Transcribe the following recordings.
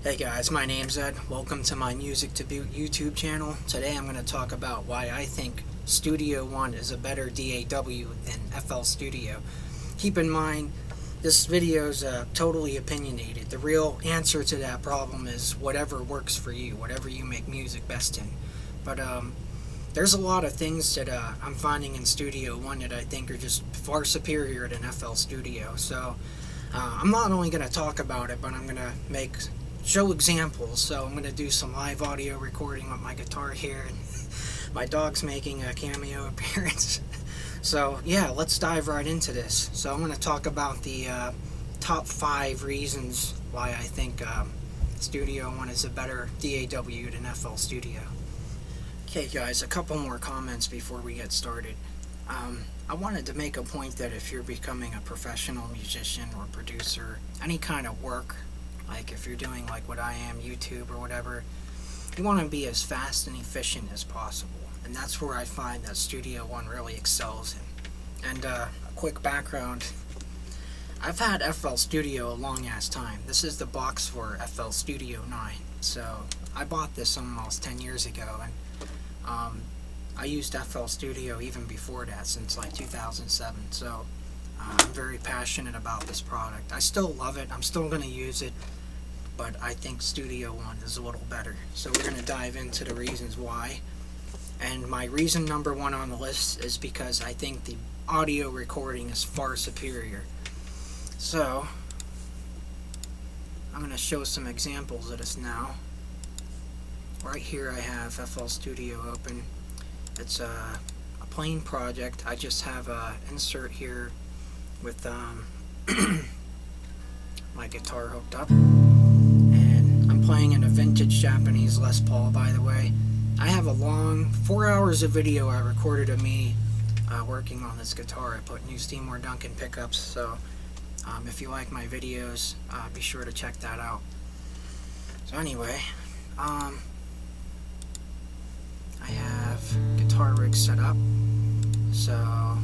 Hey guys, my name's Ed. Welcome to my Music to Boot YouTube channel. Today I'm going to talk about why I think Studio One is a better DAW than FL Studio. Keep in mind, this video is totally opinionated. The real answer to that problem is whatever works for you, whatever you make music best in. But there's a lot of things that I'm finding in Studio One that I think are just far superior than FL Studio. So I'm not only going to talk about it, but I'm going to show examples. So I'm going to do some live audio recording with my guitar here, and my dog's making a cameo appearance. So yeah, let's dive right into this. So I'm going to talk about the top 5 reasons why I think Studio One is a better DAW than FL Studio. Okay guys, a couple more comments before we get started. I wanted to make a point that if you're becoming a professional musician or producer, any kind of work, like if you're doing like what I am, YouTube or whatever, you want to be as fast and efficient as possible. And that's where I find that Studio One really excels in. And a quick background, I've had FL Studio a long ass time. This is the box for FL Studio 9. So I bought this almost 10 years ago, and I used FL Studio even before that, since like 2007. So I'm very passionate about this product. I still love it. I'm still going to use it. But I think Studio One is a little better. So we're going to dive into the reasons why. And my reason number 1 on the list is because I think the audio recording is far superior. So I'm going to show some examples of this now. Right here I have FL Studio open. It's a plain project. I just have an insert here with my guitar hooked up. I'm playing in a vintage Japanese Les Paul, by the way. I have a long 4 hours of video I recorded of me working on this guitar. I put new Seymour Duncan pickups, so if you like my videos, be sure to check that out. So anyway, I have guitar rig set up. So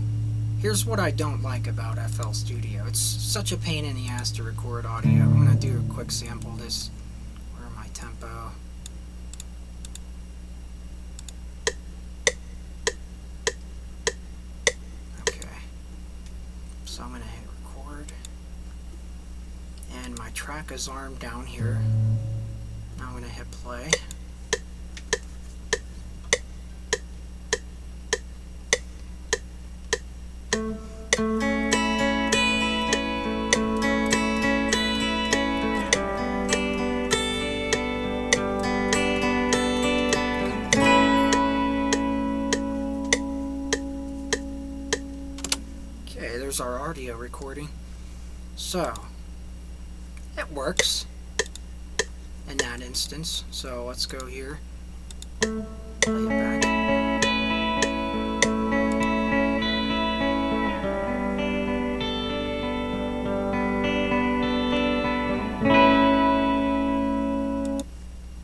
here's what I don't like about FL Studio. It's such a pain in the ass to record audio. I'm going to do a quick sample of this. Tempo. Okay, so I'm going to hit record, and my track is armed down here. Now I'm going to hit play. There's our audio recording. So it works in that instance. So let's go here, play it back.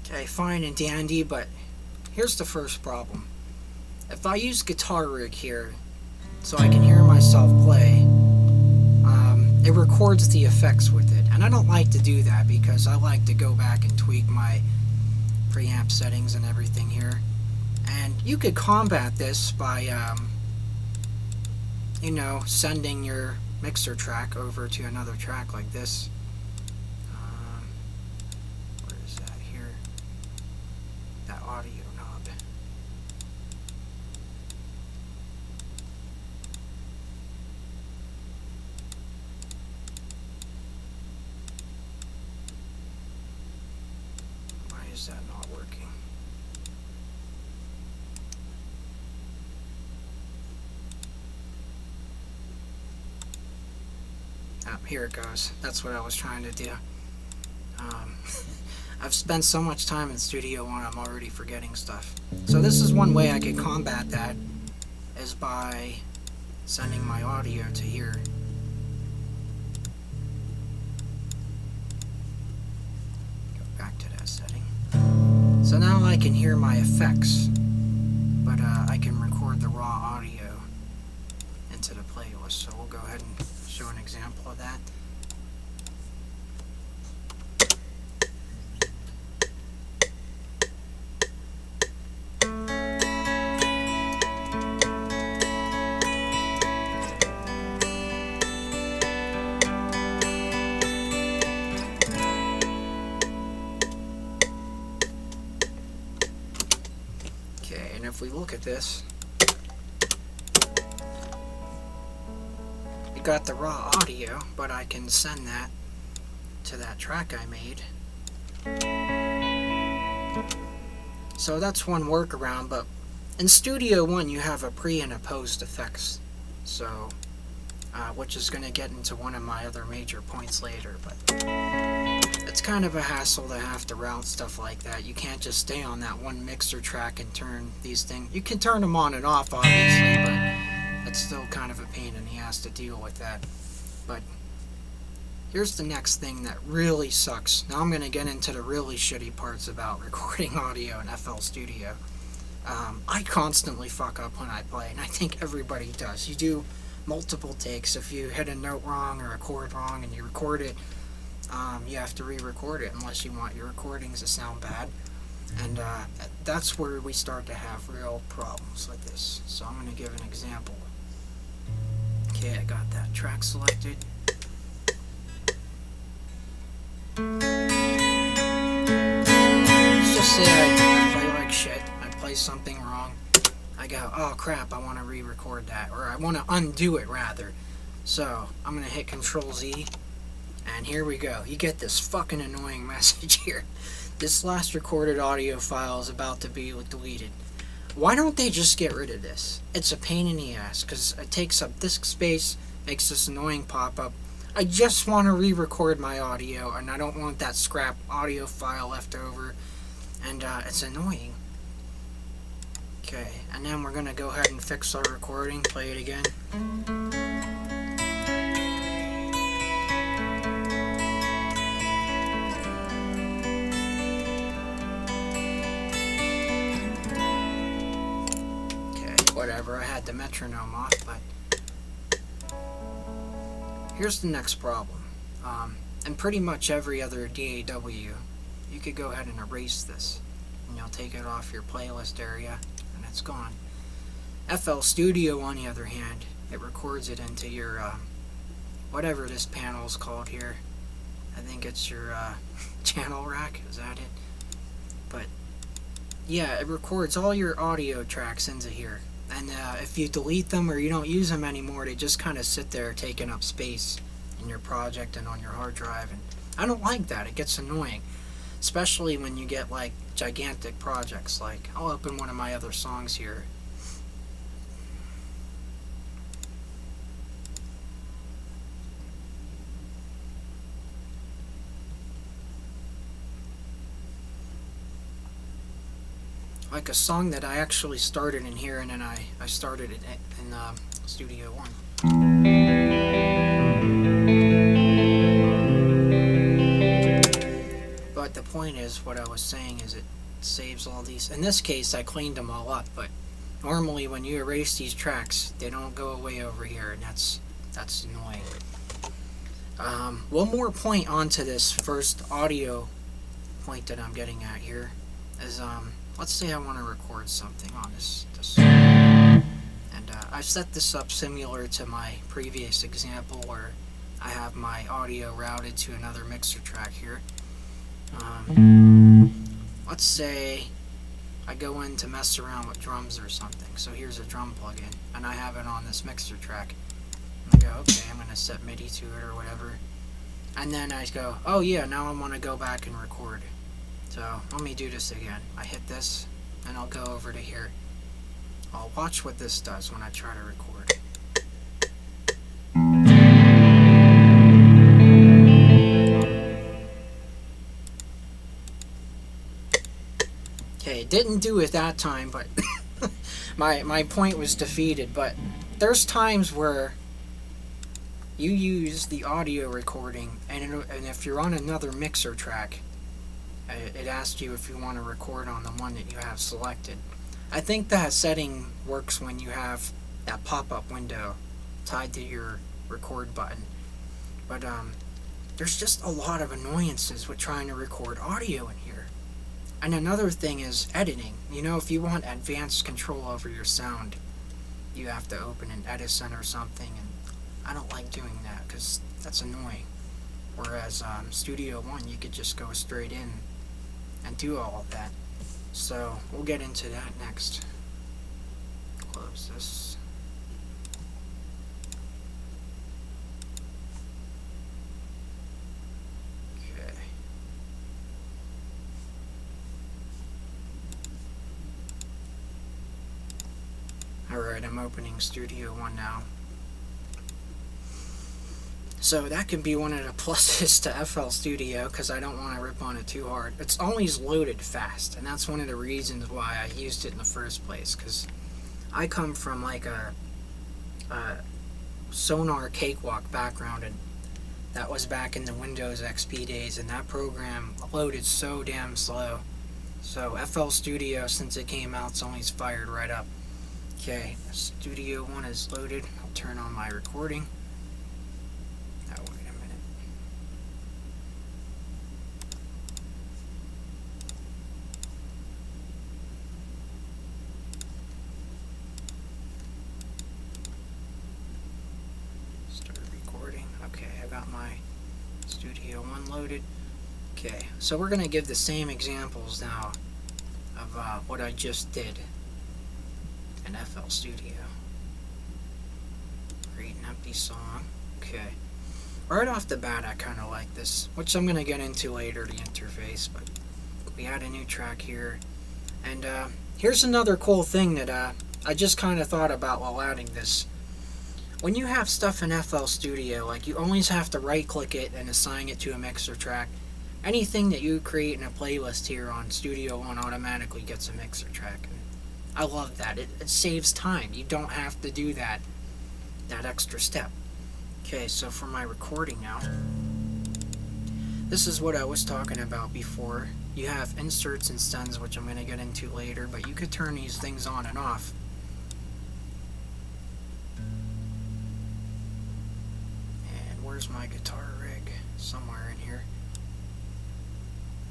Okay, fine and dandy, but here's the first problem. If I use guitar rig here so I can hear myself play, it records the effects with it, and I don't like to do that because I like to go back and tweak my preamp settings and everything here. And you could combat this by sending your mixer track over to another track like this. Where is that here? That audio knob. Is that not working? Oh, here it goes. That's what I was trying to do. I've spent so much time in Studio One, I'm already forgetting stuff. So this is one way I could combat that, is by sending my audio to here. So now I can hear my effects, but I can record the raw audio into the playlist. So we'll go ahead and show an example of that. And if we look at this, you got the raw audio, but I can send that to that track I made. So that's one workaround, but in Studio One you have a pre and a post effects, so which is going to get into one of my other major points later, but it's kind of a hassle to have to route stuff like that. You can't just stay on that one mixer track and turn these things. You can turn them on and off, obviously, but it's still kind of a pain in the ass to deal with that. But here's the next thing that really sucks. Now I'm going to get into the really shitty parts about recording audio in FL Studio. I constantly fuck up when I play, and I think everybody does. You do multiple takes. If you hit a note wrong or a chord wrong and you record it, you have to re-record it unless you want your recordings to sound bad. And that's where we start to have real problems like this. So I'm going to give an example. Okay, I got that track selected. Let's just say I play like shit. I play something wrong. I go, oh crap, I want to re-record that. Or I want to undo it, rather. So I'm going to hit Control-Z. And here we go. You get this fucking annoying message here. This last recorded audio file is about to be deleted. Why don't they just get rid of this? It's a pain in the ass, because it takes up disk space, makes this annoying pop-up. I just want to re-record my audio, and I don't want that scrap audio file left over, and it's annoying. Okay, and then we're going to go ahead and fix our recording, play it again. Whatever, I had the metronome off, but here's the next problem. And pretty much every other DAW, you could go ahead and erase this, and you'll take it off your playlist area, and it's gone. FL Studio, on the other hand, it records it into your, whatever this panel is called here. I think it's your channel rack, is that it? But yeah, it records all your audio tracks into here. And if you delete them or you don't use them anymore, they just kind of sit there taking up space in your project and on your hard drive. And I don't like that. It gets annoying. Especially when you get like gigantic projects. Like, I'll open one of my other songs here. Like a song that I actually started in here, and then I started it in Studio One. But the point is, what I was saying is it saves all these. In this case, I cleaned them all up, but normally when you erase these tracks, they don't go away over here, and that's annoying. One more point onto this first audio point that I'm getting at here is let's say I want to record something on this and I've set this up similar to my previous example where I have my audio routed to another mixer track here. Let's say I go in to mess around with drums or something. So here's a drum plugin, and I have it on this mixer track. And I go, okay, I'm going to set MIDI to it or whatever. And then I go, oh yeah, now I want to go back and record. So let me do this again. I hit this, and I'll go over to here. I'll watch what this does when I try to record. Okay, it didn't do it that time, but my point was defeated. But there's times where you use the audio recording, and if you're on another mixer track, it asks you if you want to record on the one that you have selected. I think that setting works when you have that pop-up window tied to your record button. But there's just a lot of annoyances with trying to record audio in here. And another thing is editing. You know, if you want advanced control over your sound, you have to open an Edison or something, and I don't like doing that because that's annoying. Whereas Studio One, you could just go straight in and do all of that. So we'll get into that next. close this. Okay. Alright, I'm opening Studio One now. So that could be one of the pluses to FL Studio, because I don't want to rip on it too hard. It's always loaded fast, and that's one of the reasons why I used it in the first place, because I come from like a Sonar Cakewalk background, and that was back in the Windows XP days, and that program loaded so damn slow. So FL Studio, since it came out, it's always fired right up. Okay, Studio One is loaded. I'll turn on my recording. Oh, wait a minute. Start recording. Okay, I got my Studio One loaded. Okay, so we're going to give the same examples now of what I just did in FL Studio. Create an empty song. Okay. Right off the bat, I kind of like this, which I'm going to get into later, the interface, but we add a new track here. And here's another cool thing that I just kind of thought about while adding this. When you have stuff in FL Studio, like, you always have to right-click it and assign it to a mixer track. Anything that you create in a playlist here on Studio One automatically gets a mixer track. And I love that. It saves time. You don't have to do that extra step. Okay, so for my recording now, this is what I was talking about before. You have inserts and stems, which I'm going to get into later, but you could turn these things on and off. And where's my guitar rig? Somewhere in here.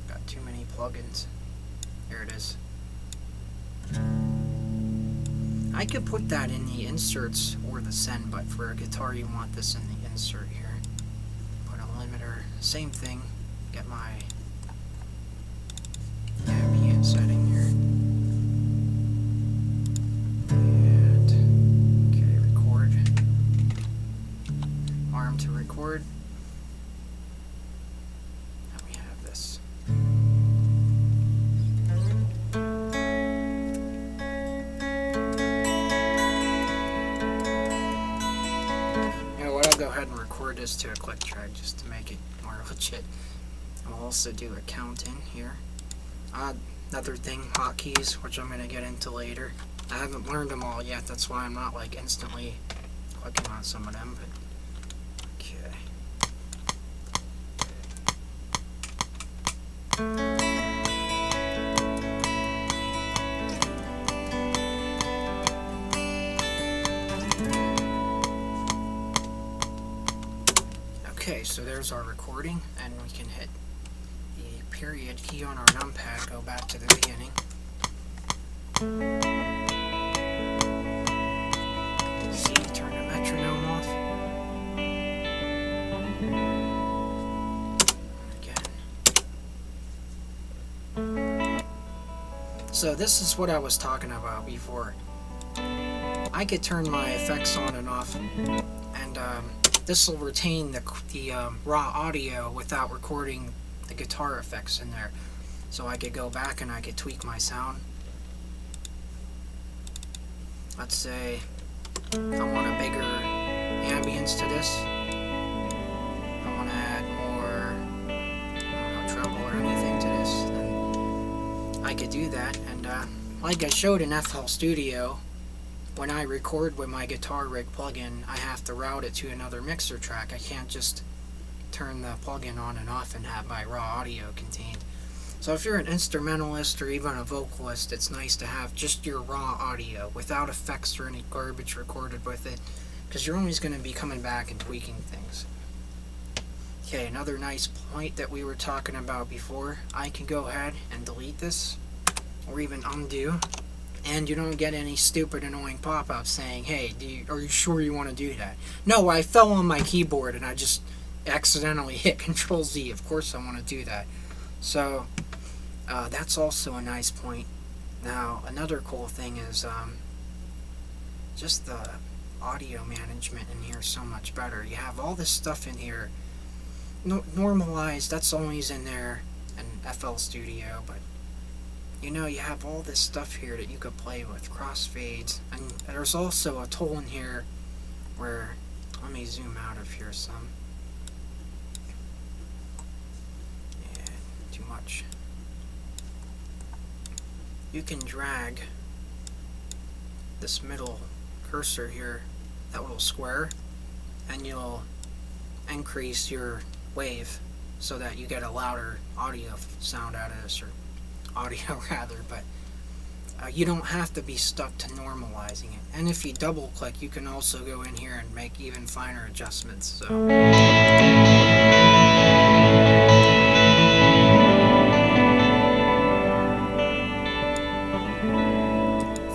Got too many plugins. Here it is. I could put that in the inserts or the send, but for a guitar you want this in the insert here. Put a limiter, same thing, get my ambient setting here. And, okay, record. Arm to record. Now we have this. Go ahead and record this to a click track just to make it more legit. I'll also do a count-in here. Another thing, hotkeys, which I'm going to get into later. I haven't learned them all yet, that's why I'm not like instantly clicking on some of them, but okay. Okay, so there's our recording, and we can hit the period key on our numpad, go back to the beginning. See, turn the metronome off. Again. So this is what I was talking about before. I could turn my effects on and off, and this will retain the raw audio without recording the guitar effects in there. So I could go back and I could tweak my sound. Let's say I want a bigger ambience to this. I want to add more, I don't know, treble or anything to this. Then I could do that. And like I showed in FL Studio, when I record with my guitar rig plugin, I have to route it to another mixer track. I can't just turn the plugin on and off and have my raw audio contained. So if you're an instrumentalist or even a vocalist, it's nice to have just your raw audio without effects or any garbage recorded with it, because you're always going to be coming back and tweaking things. Okay, another nice point that we were talking about before, I can go ahead and delete this or even undo. And you don't get any stupid annoying pop-ups saying, hey, are you sure you want to do that? No, I fell on my keyboard and I just accidentally hit Control-Z. Of course I want to do that. So that's also a nice point. Now, another cool thing is just the audio management in here is so much better. You have all this stuff in here normalized. That's always in there in FL Studio, but you know, you have all this stuff here that you could play with, crossfades, and there's also a tool in here where, let me zoom out of here some. Yeah, too much. You can drag this middle cursor here, that little square, and you'll increase your wave so that you get a louder audio sound out of this, or audio rather, but you don't have to be stuck to normalizing it. And if you double click, you can also go in here and make even finer adjustments. So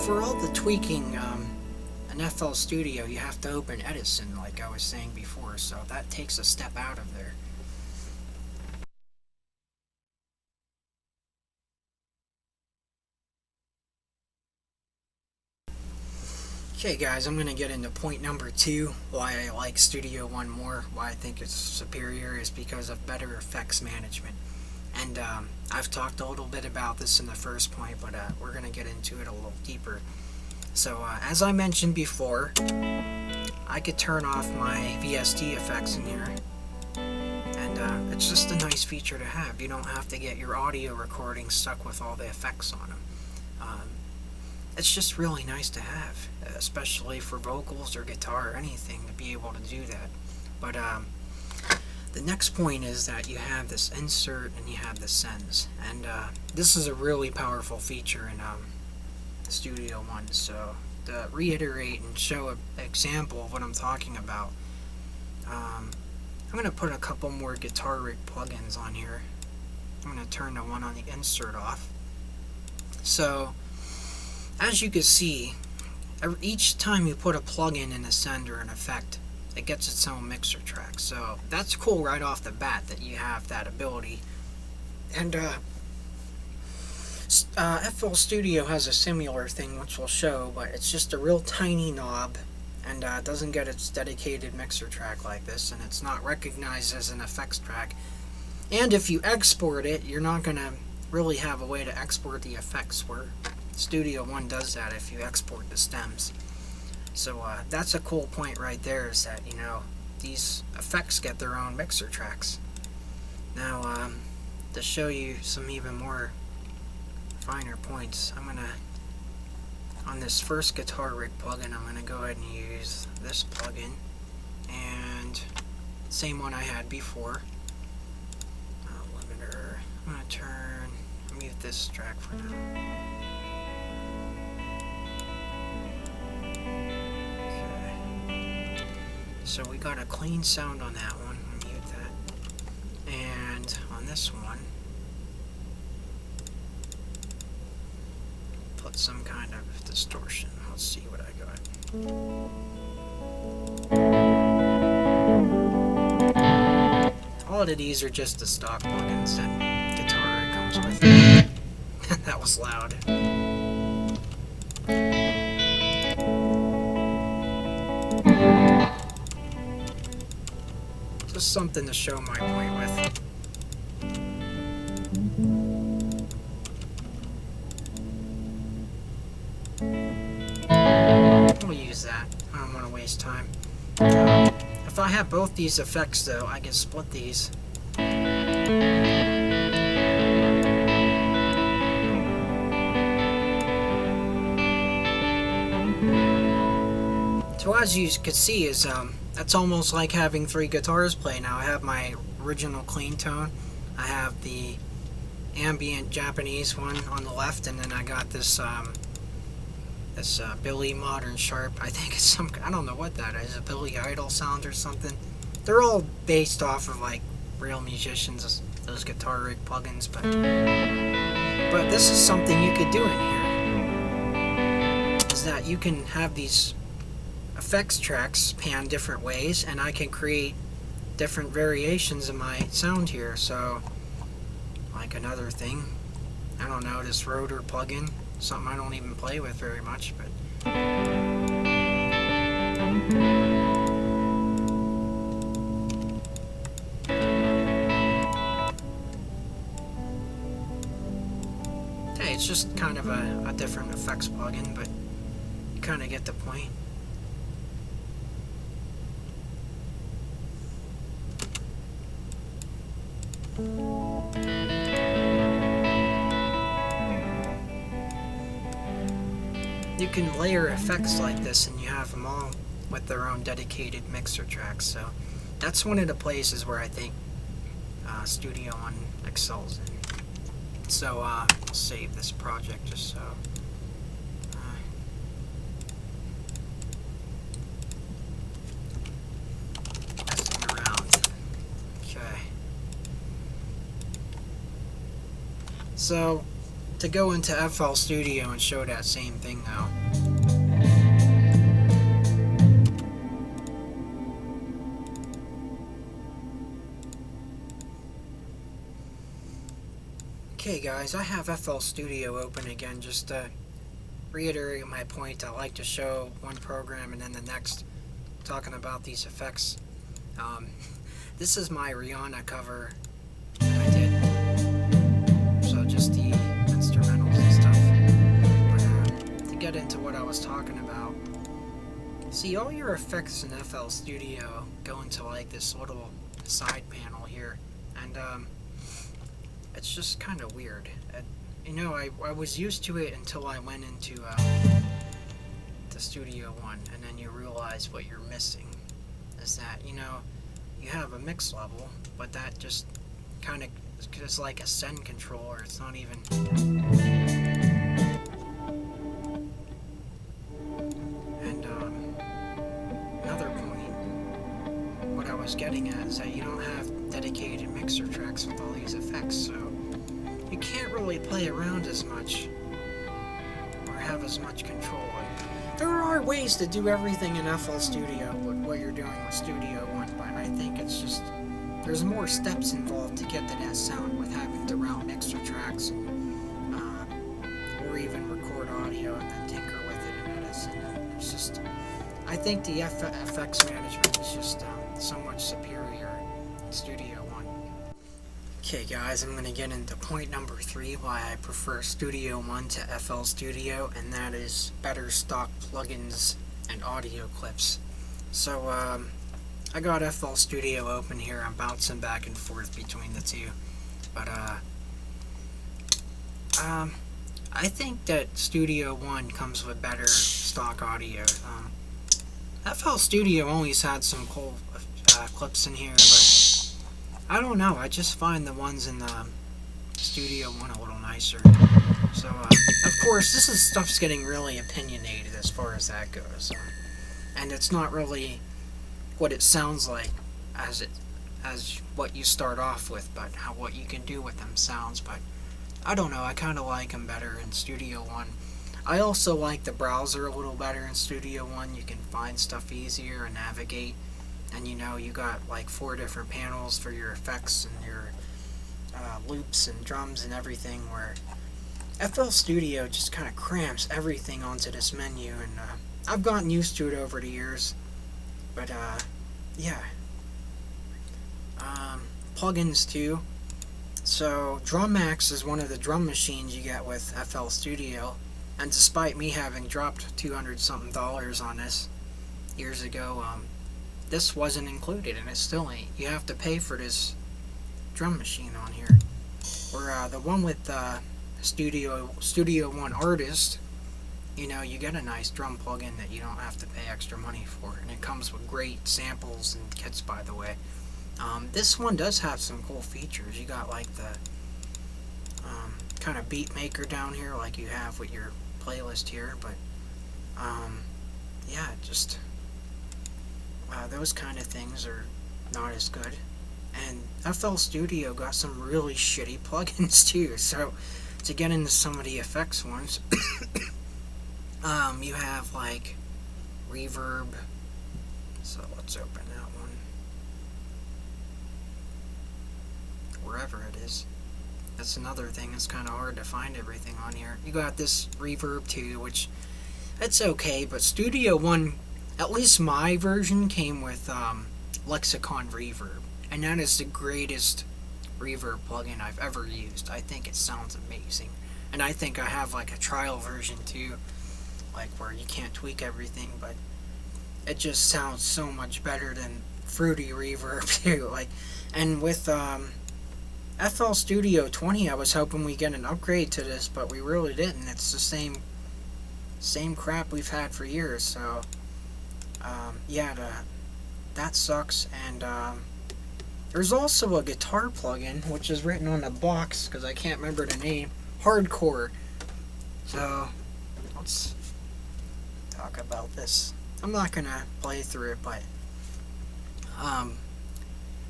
for all the tweaking in FL Studio, you have to open Edison, like I was saying before, so that takes a step out of there. Okay guys, I'm going to get into point number 2, why I like Studio One more, why I think it's superior, is because of better effects management. And I've talked a little bit about this in the first point, but we're going to get into it a little deeper. So as I mentioned before, I could turn off my VST effects in here, and it's just a nice feature to have. You don't have to get your audio recording stuck with all the effects on them. It's just really nice to have, especially for vocals or guitar or anything, to be able to do that. But the next point is that you have this insert and you have the sends, and this is a really powerful feature in Studio One. So to reiterate and show an example of what I'm talking about, I'm going to put a couple more guitar rig plugins on here. I'm going to turn the one on the insert off. So as you can see, each time you put a plugin in a send or an effect, it gets its own mixer track. So that's cool right off the bat that you have that ability. And FL Studio has a similar thing, which we'll show, but it's just a real tiny knob, and it doesn't get its dedicated mixer track like this, and it's not recognized as an effects track. And if you export it, you're not going to really have a way to export the effects, where Studio One does that if you export the stems. So that's a cool point right there, is that, you know, these effects get their own mixer tracks. Now, to show you some even more finer points, I'm gonna, on this first guitar rig plugin, I'm gonna go ahead and use this plugin, and same one I had before. Limiter. I'm gonna mute this track for now. So we got a clean sound on that one, I'll mute that. And on this one, put some kind of distortion. Let's see what I got. All of these are just the stock plugins that Guitar Rig comes with. That was loud. Just something to show my point with. We'll use that. I don't want to waste time. If I have both these effects though, I can split these. So as you can see, is that's almost like having 3 guitars play. Now I have my original clean tone, I have the ambient Japanese one on the left, and then I got this Billy Modern Sharp. I think it's some, I don't know what that is, a Billy Idol sound or something. They're all based off of like real musicians, those Guitar Rig plugins, but this is something you could do in here, is that you can have these effects tracks pan different ways, and I can create different variations of my sound here. So like another thing, I don't know, this rotor plugin, something I don't even play with very much, but Hey, it's just kind of a different effects plugin, but you kind of get the point. You can layer effects like this and you have them all with their own dedicated mixer tracks, so that's one of the places where I think Studio One excels in. So I'll save this project just so messing around. Okay. So to go into FL Studio and show that same thing though. Okay guys, I have FL Studio open again just to reiterate my point. I like to show one program and then the next, talking about these effects. This is my Rihanna cover that I did. So just the instrumentals and stuff. But to get into what I was talking about, see, all your effects in FL Studio go into like this little side panel here, and it's just kind of weird. You know, I was used to it until I went into the Studio One, and then you realize what you're missing is that, you know, you have a mix level, but that just kind of is like a send controller. It's not even. And another point, what I was getting at is that you don't have dedicated mixer tracks with all these effects, so you can't really play around as much or have as much control. There are ways to do everything in FL Studio with what you're doing with Studio One, but I think it's just there's more steps involved to get to that sound with having to route mixer tracks and, or even record audio and then tinker with it and edit. And it's just, I think the FX management is just so much superior in Studio One. Okay guys, I'm going to get into point number 3 why I prefer Studio One to FL Studio, and that is better stock plugins and audio clips. So I got FL Studio open here. I'm bouncing back and forth between the two, but I think that Studio One comes with better stock audio. FL Studio always had some cool clips in here, but I don't know, I just find the ones in the Studio One a little nicer. So of course this is stuff's getting really opinionated as far as that goes, and it's not really what it sounds like as what you start off with, but what you can do with them sounds. But I don't know, I kind of like them better in Studio One. I also like the browser a little better in Studio One. You can find stuff easier and navigate, and you know, you got like 4 different panels for your effects and your loops and drums and everything, where FL Studio just kind of cramps everything onto this menu, and I've gotten used to it over the years. But yeah, plugins too. So DrumMax is one of the drum machines you get with FL Studio, and despite me having dropped $200 something on this years ago, this wasn't included, and it still ain't. You have to pay for this drum machine on here. Or the one with Studio One Artist, you know, you get a nice drum plugin that you don't have to pay extra money for, and it comes with great samples and kits, by the way. This one does have some cool features. You got like the kind of beat maker down here like you have with your playlist here, but yeah, just those kind of things are not as good. And FL Studio got some really shitty plugins too, so to get into some of the effects ones, you have like reverb. So let's open that one. Wherever it is. That's another thing, it's kind of hard to find everything on here. You got this reverb too, which it's okay, but Studio One At least my version came with Lexicon Reverb, and that is the greatest reverb plugin I've ever used. I think it sounds amazing, and I think I have like a trial version too, like where you can't tweak everything, but it just sounds so much better than Fruity Reverb too. Like, and with FL Studio 20, I was hoping we get an upgrade to this, but we really didn't. It's the same crap we've had for years. So yeah, that sucks. And there's also a guitar plugin which is written on the box because I can't remember the name. Hardcore. So let's talk about this. I'm not gonna play through it, but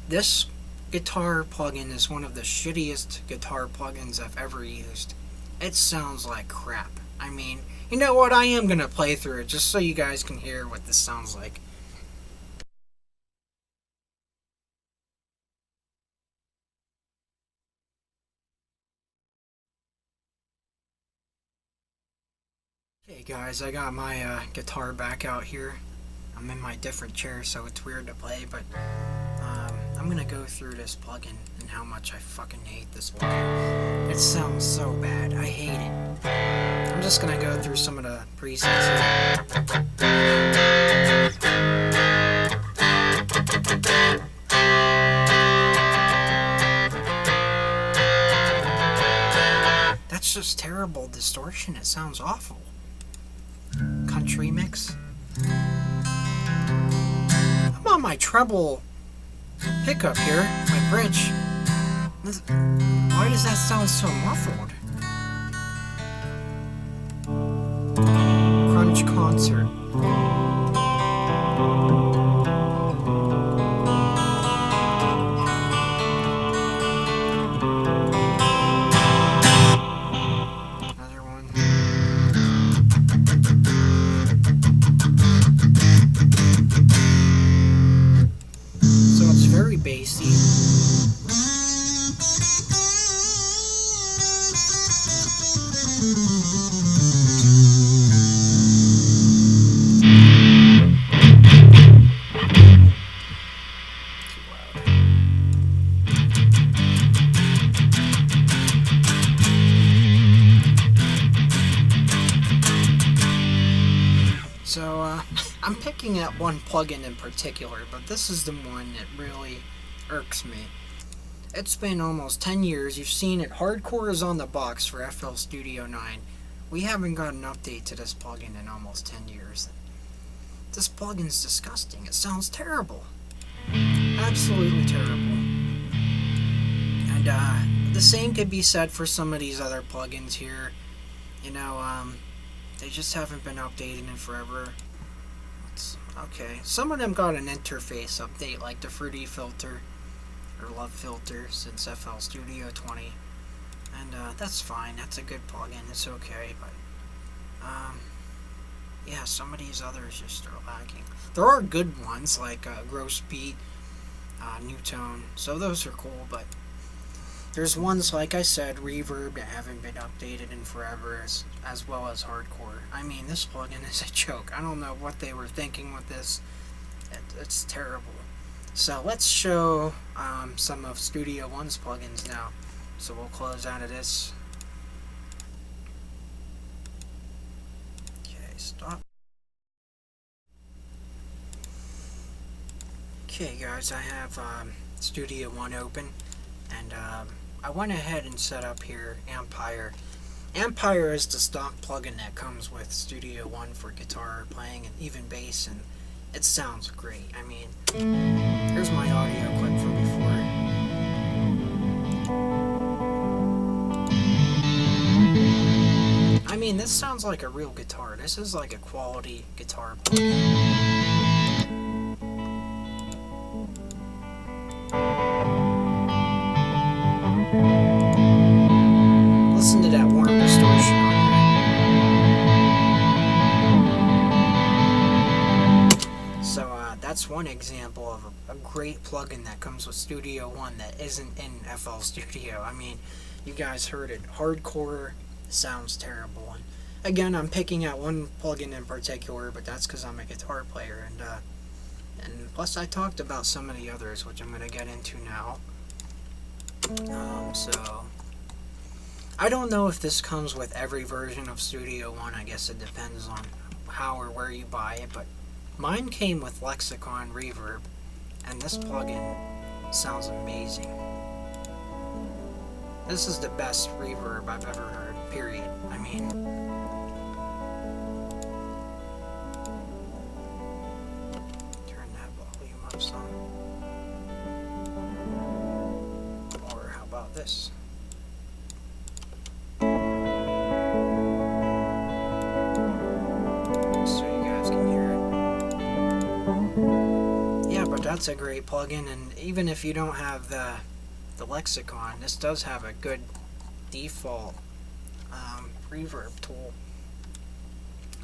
this guitar plugin is one of the shittiest guitar plugins I've ever used. It sounds like crap. I mean, you know what? I am gonna play through it just so you guys can hear what this sounds like. Hey guys, I got my guitar back out here. I'm in my different chair, so it's weird to play, but I'm gonna go through this plugin and how much I fucking hate this plugin. It sounds so bad. I hate it. I'm just gonna go through some of the presets here. That's just terrible distortion. It sounds awful. Country mix. I'm on my treble pickup here, my bridge. Why does that sound so muffled? Crunch concert. Another one. So it's very bassy. So, I'm picking at one plugin in particular, but this is the one that really irks me. It's been almost 10 years. You've seen it. Hardcore is on the box for FL Studio 9. We haven't got an update to this plugin in almost 10 years. This plugin's disgusting. It sounds terrible. Absolutely terrible. And the same could be said for some of these other plugins here. You know, they just haven't been updated in forever. Okay, some of them got an interface update, like the Fruity filter, or Love filter, since FL Studio 20. And that's fine, that's a good plugin, it's okay, but yeah, some of these others just are lacking. There are good ones, like Gross Beat, New Tone, so those are cool, but there's ones, like I said, Reverb, that haven't been updated in forever, as well as Hardcore. I mean, this plugin is a joke. I don't know what they were thinking with this. It's terrible. So let's show some of Studio One's plugins now. So we'll close out of this. Okay, stop. Okay guys, I have Studio One open, and I went ahead and set up here Empire. Empire is the stock plugin that comes with Studio One for guitar playing and even bass, and it sounds great. I mean, here's my audio clip from before. I mean, this sounds like a real guitar. This is like a quality guitar plugin. Listen to that warm distortion on there. So that's one example of a great plugin that comes with Studio One that isn't in FL Studio. I mean, you guys heard it. Hardcore sounds terrible, and again, I'm picking out one plugin in particular, but that's because I'm a guitar player, and plus I talked about some of the others, which I'm going to get into now. So I don't know if this comes with every version of Studio One. I guess it depends on how or where you buy it, but mine came with Lexicon Reverb, and this plugin sounds amazing. This is the best reverb I've ever heard, period. I mean, turn that volume up some. Or how about this? That's a great plugin, and even if you don't have the Lexicon, this does have a good default reverb tool.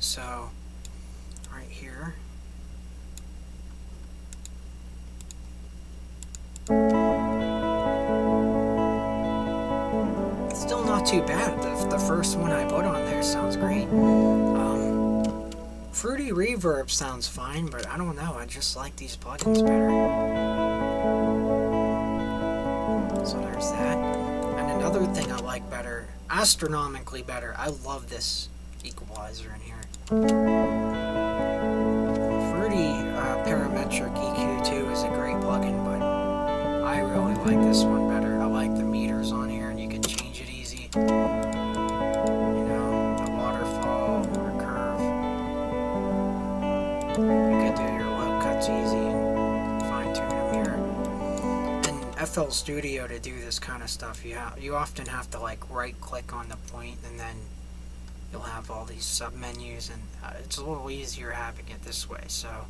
So right here, it's still not too bad. The first one I put on there sounds great. Fruity Reverb sounds fine, but I don't know, I just like these plugins better. So there's that. And another thing I like better, astronomically better, I love this equalizer in here. Fruity Parametric EQ2 is a great plugin, but I really like this one better. I like the meters on here, and you can change it easy. You could do your low cuts easy and fine-tune them here. In FL Studio, to do this kind of stuff, you often have to like right-click on the point, and then you'll have all these sub-menus, and it's a little easier having it this way. So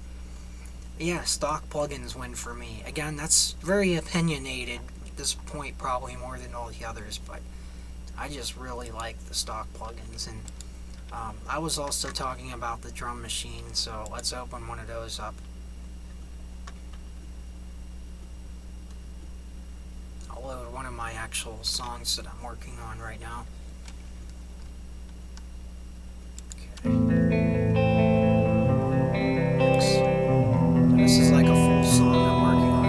yeah, stock plugins win for me. Again, that's very opinionated at this point, probably more than all the others, but I just really like the stock plugins. And I was also talking about the drum machine, so let's open one of those up. I'll load one of my actual songs that I'm working on right now. Okay. Next. This is like a full song I'm working on.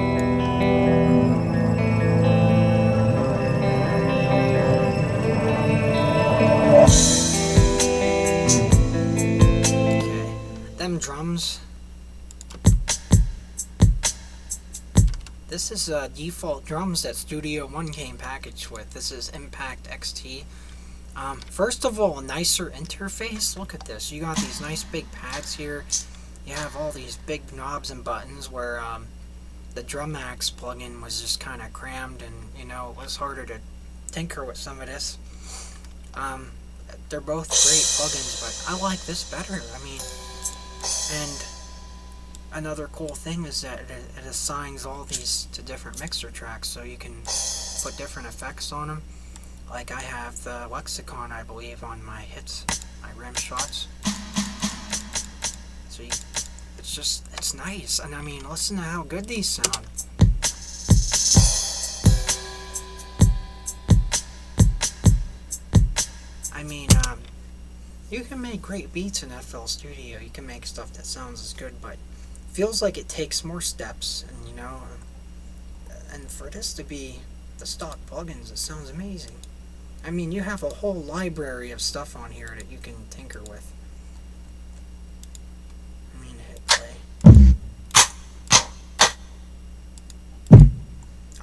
Drums. This is default drums that Studio One came packaged with. This is Impact XT. First of all, a nicer interface. Look at this. You got these nice big pads here. You have all these big knobs and buttons, where the DrumMax plugin was just kind of crammed, and you know, it was harder to tinker with some of this. They're both great plugins, but I like this better. I mean, and another cool thing is that it assigns all these to different mixer tracks, so you can put different effects on them. Like I have the Lexicon, I believe, on my hits, my rim shots. So it's nice, and I mean, listen to how good these sound. I mean, you can make great beats in FL Studio. You can make stuff that sounds as good, but feels like it takes more steps, and you know, and for this to be the stock plugins, it sounds amazing. I mean, you have a whole library of stuff on here that you can tinker with. I mean, hit play.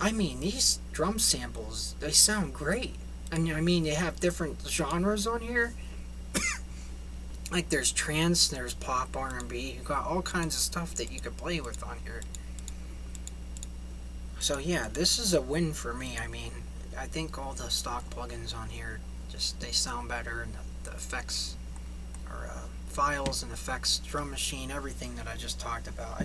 I mean, these drum samples, they sound great. And I mean, they have different genres on here. Like there's trance, there's pop, R&B. You got all kinds of stuff that you could play with on here. So yeah, this is a win for me. I mean, I think all the stock plugins on here, just they sound better, and the effects, or files and effects, drum machine, everything that I just talked about.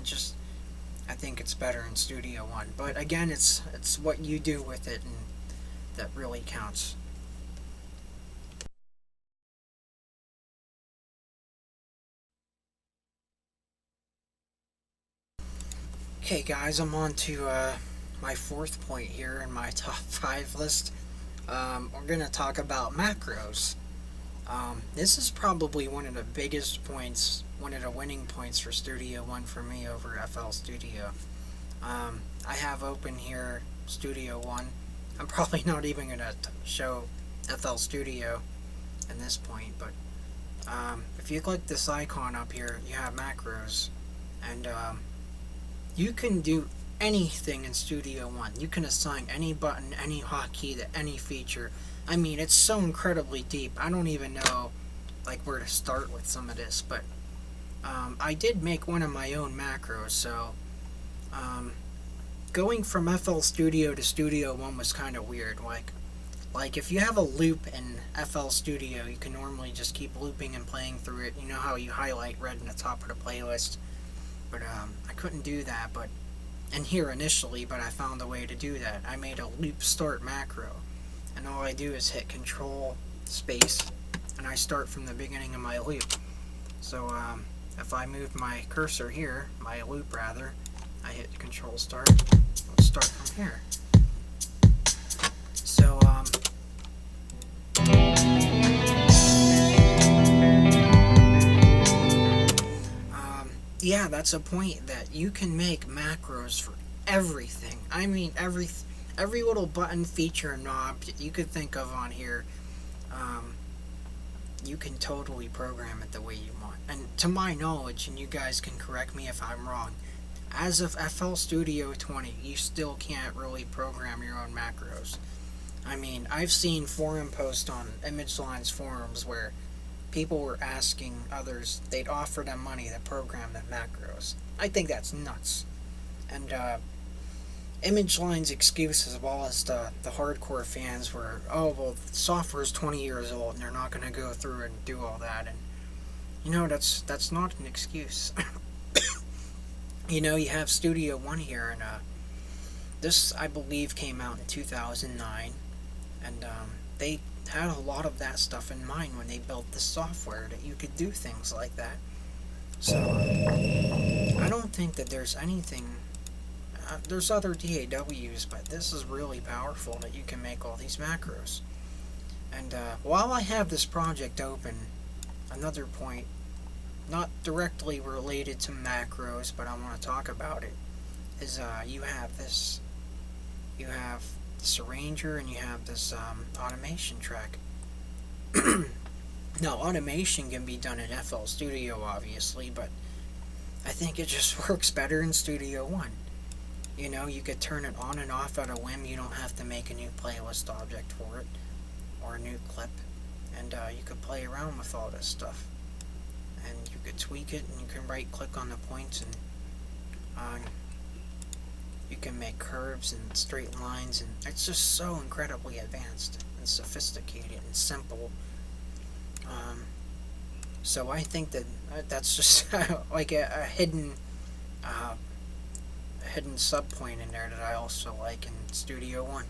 I think it's better in Studio One. But again, it's what you do with it, and that really counts. Okay guys, I'm on to my fourth point here in my top 5 list. We're going to talk about macros. This is probably one of the biggest points, one of the winning points for Studio One for me over FL Studio. I have open here Studio One. I'm probably not even going to show FL Studio at this point, but if you click this icon up here, you have macros, and you can do anything in Studio One. You can assign any button, any hotkey to any feature. I mean, it's so incredibly deep. I don't even know like where to start with some of this, but I did make one of my own macros, so going from FL Studio to Studio One was kind of weird. Like if you have a loop in FL Studio, you can normally just keep looping and playing through it. You know how you highlight red in the top of the playlist, but I couldn't do that. But in here initially, but I found a way to do that. I made a loop start macro, and all I do is hit Control Space, and I start from the beginning of my loop. So if I move my cursor here, my loop rather, I hit Control Start. Let's start from here. So yeah, that's a point, that you can make macros for everything. I mean, every little button, feature, and knob you could think of on here. You can totally program it the way you want. And to my knowledge, and you guys can correct me if I'm wrong, as of FL Studio 20, you still can't really program your own macros. I mean, I've seen forum posts on ImageLine's forums where people were asking others, they'd offer them money to program the macros. I think that's nuts. And ImageLine's excuse, as well as the hardcore fans, were, oh, well, the software is 20 years old and they're not going to go through and do all that. And, you know, that's not an excuse. You know, you have Studio One here, and this, I believe, came out in 2009, and they had a lot of that stuff in mind when they built the software, that you could do things like that. So I don't think that there's anything. There's other DAWs, but this is really powerful, that you can make all these macros. And while I have this project open, another point, not directly related to macros, but I want to talk about it, is you have this arranger, and you have this automation track. Now, automation can be done in FL Studio, obviously, but I think it just works better in Studio One. You know, you could turn it on and off at a whim. You don't have to make a new playlist object for it, or a new clip, and you could play around with all this stuff. And you could tweak it, and you can right click on the points, and you can make curves and straight lines, and it's just so incredibly advanced and sophisticated and simple. So I think that that's just like a hidden sub point in there that I also like in Studio One.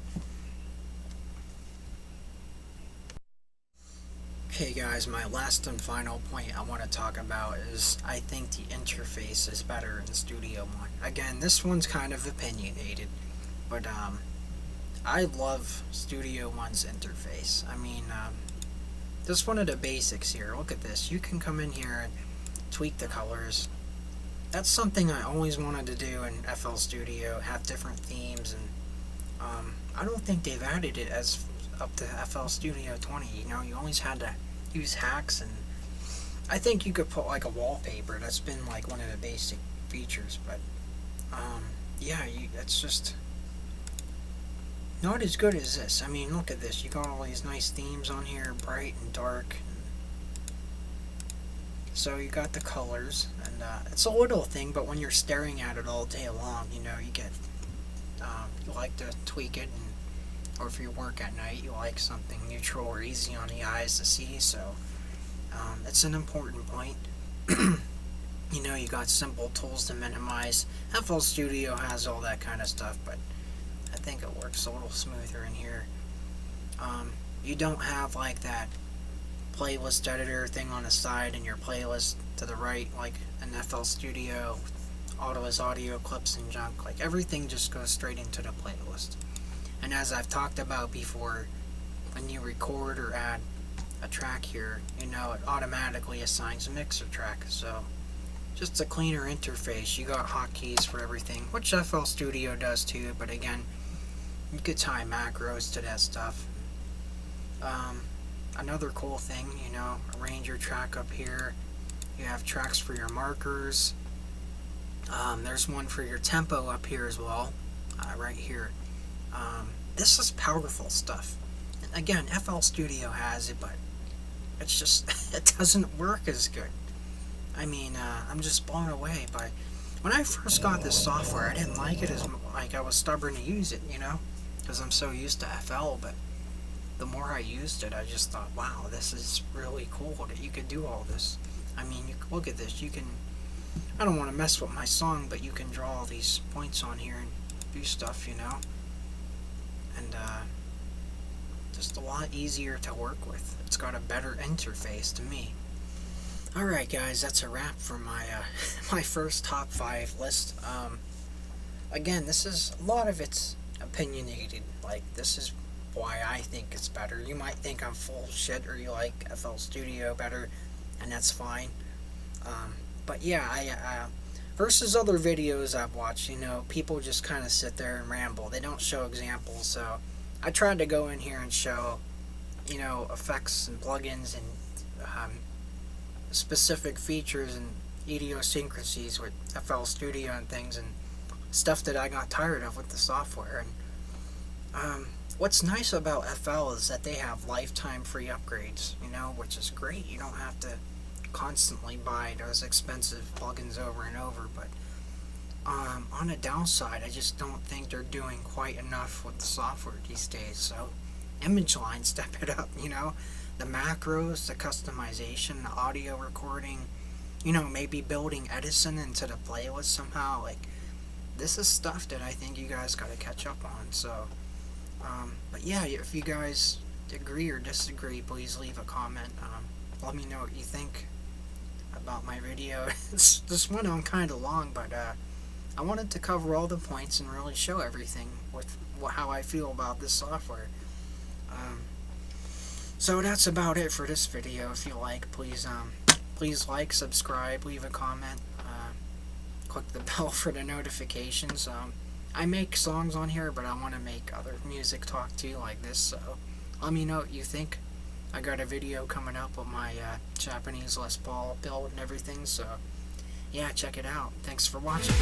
Okay guys, my last and final point I want to talk about is, I think the interface is better in Studio One. Again, this one's kind of opinionated, but I love Studio One's interface. I mean, just one of the basics here. Look at this. You can come in here and tweak the colors. That's something I always wanted to do in FL Studio, have different themes, and I don't think they've added it as up to FL Studio 20. You know, you always had to use hacks, and I think you could put like a wallpaper. That's been like one of the basic features, but yeah, that's just not as good as this. I mean, look at this. You got all these nice themes on here, bright and dark. So you got the colors, and it's a little thing, but when you're staring at it all day long, you know, you get, you like to tweak it, and, or if you work at night, you like something neutral or easy on the eyes to see, so it's an important point. You know, you got simple tools to minimize. FL Studio has all that kind of stuff, but I think it works a little smoother in here. You don't have like that playlist editor thing on the side and your playlist to the right, like in FL Studio, all those audio clips and junk. Like, everything just goes straight into the playlist. And as I've talked about before, when you record or add a track here, it automatically assigns a mixer track. So just a cleaner interface. You got hotkeys for everything, which FL Studio does too, but again, you could tie macros to that stuff. Another cool thing, arrange your track up here. You have tracks for your markers. There's one for your tempo up here as well, right here. This is powerful stuff. And again, FL Studio has it, but it's just, it doesn't work as good. I mean, I'm just blown away by, when I first got this software, I didn't like it as, like, I was stubborn to use it, because I'm so used to FL, but the more I used it, I just thought, wow, this is really cool that you could do all this. I mean, look at this, you can, I don't want to mess with my song, but you can draw all these points on here and do stuff, and just a lot easier to work with. It's got a better interface to me. Alright guys, that's a wrap for my my first top 5 list. Again, this is, a lot of it's opinionated, like, this is why I think it's better. You might think I'm full of shit, or you like FL Studio better, and that's fine. But yeah, versus other videos I've watched, people just kind of sit there and ramble. They don't show examples, so I tried to go in here and show, effects and plugins and specific features and idiosyncrasies with FL Studio and things, and stuff that I got tired of with the software. And what's nice about FL is that they have lifetime free upgrades, which is great. You don't have to constantly buy those expensive plugins over and over. But on a downside, I just don't think they're doing quite enough with the software these days. So ImageLine, step it up, the macros, the customization, the audio recording, maybe building Edison into the playlist somehow. Like, this is stuff that I think you guys got to catch up on. So but yeah, if you guys agree or disagree, please leave a comment. Let me know what you think about my video. This went on kind of long, but I wanted to cover all the points and really show everything with how I feel about this software. So that's about it for this video. If you like, please like, subscribe, leave a comment, click the bell for the notifications. I make songs on here, but I want to make other music talk too, like this, so let me know what you think. I got a video coming up with my Japanese Les Paul build and everything, so yeah, check it out. Thanks for watching.